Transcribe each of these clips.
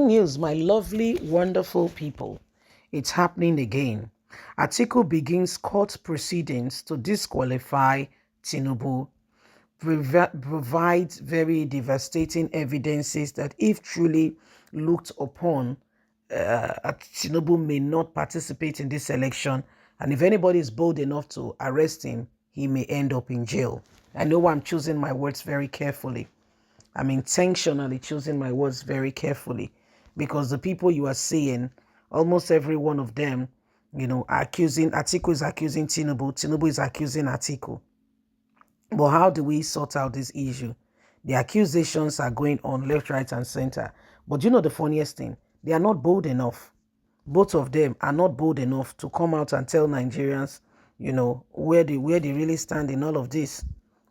News, my lovely, wonderful people. It's happening again. Atiku begins court proceedings to disqualify Tinubu, provides very devastating evidences that if truly looked upon, Tinubu may not participate in this election. And if anybody is bold enough to arrest him, he may end up in jail. I know I'm choosing my words very carefully. I'm intentionally choosing my words very carefully because the people you are seeing, almost every one of them, are accusing, Atiku is accusing Tinubu, Tinubu is accusing Atiku. But how do we sort out this issue? The accusations are going on left, right, and center. But you know the funniest thing? They are not bold enough. Both of them are not bold enough to come out and tell Nigerians, where they really stand in all of this.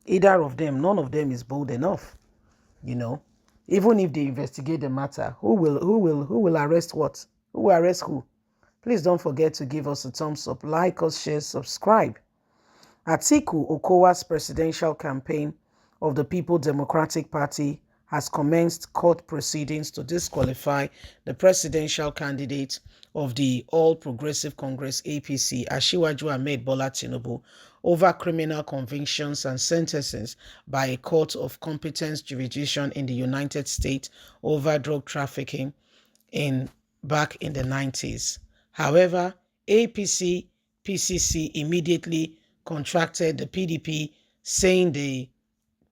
Either of them, none of them is bold enough. Even if they investigate the matter, who will arrest what? Who will arrest who? Please don't forget to give us a thumbs up, like us, share, subscribe. Atiku Okowa's presidential campaign of the People Democratic Party has commenced court proceedings to disqualify the presidential candidate of the All Progressive Congress APC, Asiwaju Ahmed Bola Tinubu, over criminal convictions and sentences by a court of competence jurisdiction in the United States over drug trafficking back in the 90s. However, APC PCC immediately contracted the PDP, saying the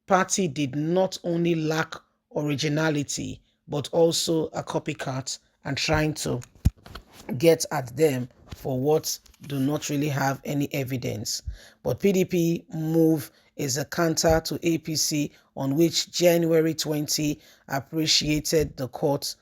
party did not only lack originality but also a copycat and trying to get at them for what do not really have any evidence. But PDP move is a counter to APC, on which January 20 approached the court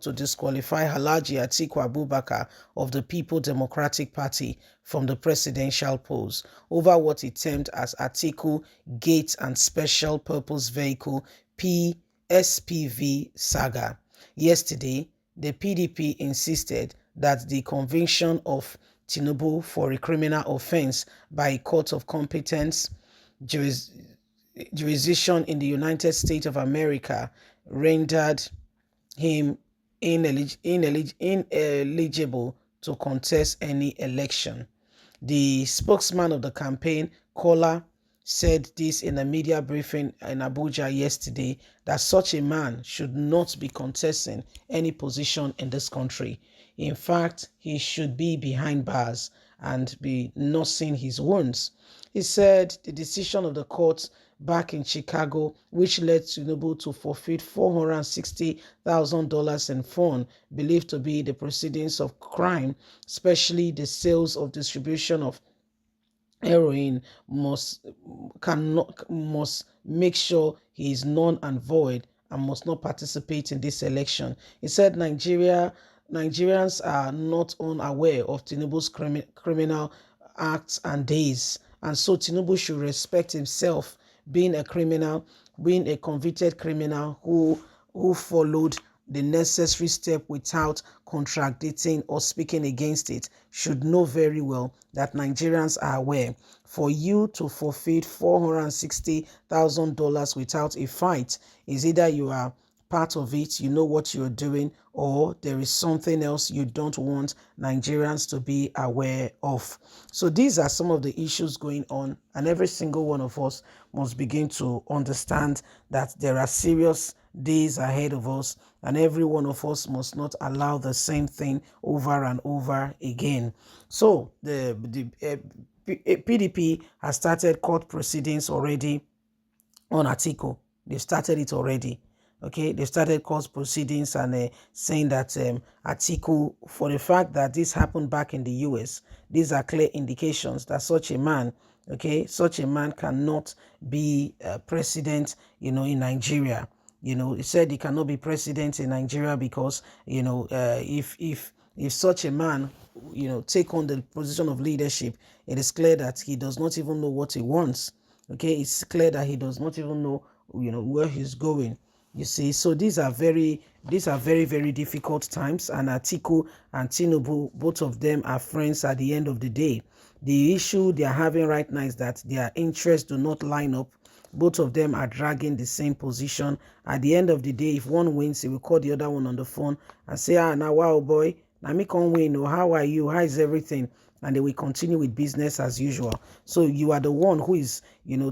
to disqualify Alhaji Atiku Abubakar of the People Democratic Party from the presidential polls over what he termed as Atiku Gate and Special Purpose Vehicle (PSPV) saga. Yesterday, the PDP insisted that the conviction of Tinubu for a criminal offense by a court of competence jurisdiction in the United States of America rendered him ineligible to contest any election. The spokesman of the campaign, Kola, said this in a media briefing in Abuja yesterday, that such a man should not be contesting any position in this country. In fact, he should be behind bars and be nursing his wounds. He said the decision of the court back in Chicago, which led Tinubu to forfeit $460,000 in fund believed to be the proceedings of crime, especially the sales of distribution of heroin, must make sure he is null and void and must not participate in this election. He said Nigerians are not unaware of Tinubu's criminal acts and days, and so Tinubu should respect himself, being a criminal, being a convicted criminal who followed the necessary step without contradicting or speaking against it, should know very well that Nigerians are aware. For you to forfeit $460,000 without a fight is either you are part of it, you know what you're doing, or there is something else you don't want Nigerians to be aware of. So these are some of the issues going on, and every single one of us must begin to understand that there are serious days ahead of us, and every one of us must not allow the same thing over and over again. So the PDP has started court proceedings already on Atiku. They've started it already. Okay, they started court proceedings and saying that Atiku, for the fact that this happened back in the US, these are clear indications that such a man cannot be president, in Nigeria. He said he cannot be president in Nigeria because, if such a man, take on the position of leadership, it is clear that he does not even know what he wants. Okay, it's clear that he does not even know, where he's going. You see, so these are very, very difficult times, and Atiku and Tinubu, both of them are friends at the end of the day. The issue they are having right now is that their interests do not line up Both of them are dragging the same position. At the end of the day, if one wins, he will call the other one on the phone and say, now wow boy, now me can't win. Oh, how are you? How is everything? And they will continue with business as usual. So you are the one who is,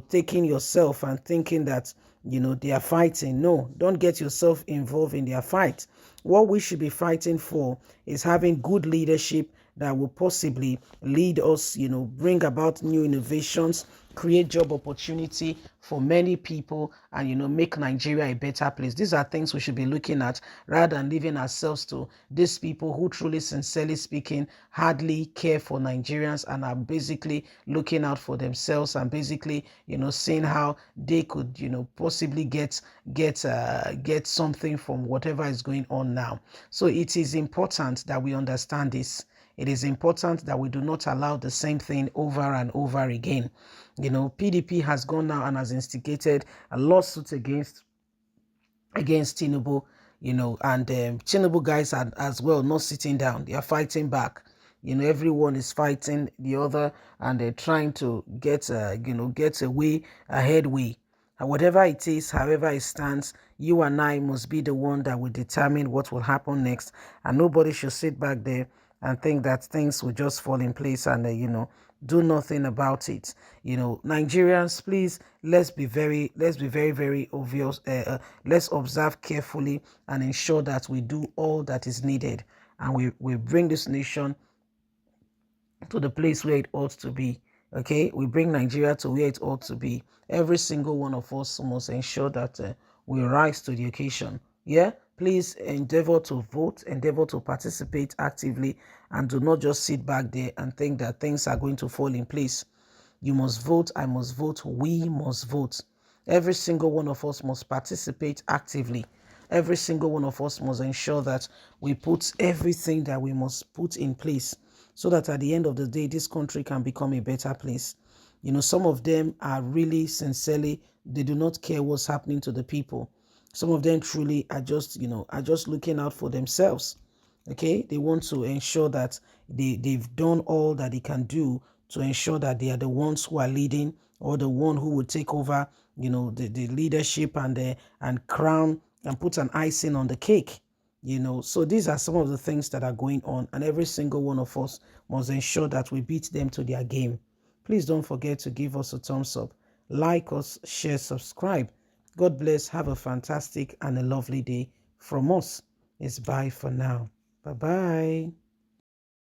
taking yourself and thinking that, they are fighting. No, don't get yourself involved in their fight. What we should be fighting for is having good leadership that will possibly lead us, bring about new innovations, create job opportunity for many people, and make Nigeria a better place. These are things we should be looking at rather than leaving ourselves to these people who, truly sincerely speaking, hardly care for Nigerians and are basically looking out for themselves and basically seeing how they could possibly get something from whatever is going on now. So it is important that we understand this. It is important that we do not allow the same thing over and over again. PDP has gone now and has instigated a lawsuit against Tinubu, and Tinubu guys are as well not sitting down. They are fighting back. Everyone is fighting the other, and they're trying to get a headway. And whatever it is, however it stands, you and I must be the one that will determine what will happen next. And nobody should sit back there and think that things will just fall in place and, do nothing about it. Nigerians, please, let's be very, very obvious. Let's observe carefully and ensure that we do all that is needed. And we bring this nation to the place where it ought to be. Okay, we bring Nigeria to where it ought to be. Every single one of us must ensure that we rise to the occasion. Yeah, please endeavor to vote, endeavor to participate actively, and do not just sit back there and think that things are going to fall in place. You must vote, I must vote, we must vote. Every single one of us must participate actively. Every single one of us must ensure that we put everything that we must put in place so that at the end of the day, this country can become a better place. Some of them are really sincerely, they do not care what's happening to the people. Some of them truly are just looking out for themselves. Okay, they want to ensure that they've done all that they can do to ensure that they are the ones who are leading, or the one who will take over, the leadership and crown and put an icing on the cake. So these are some of the things that are going on, and every single one of us must ensure that we beat them to their game. Please don't forget to give us a thumbs up, like us, share, subscribe. God bless. Have a fantastic and a lovely day. From us, it's bye for now. Bye-bye.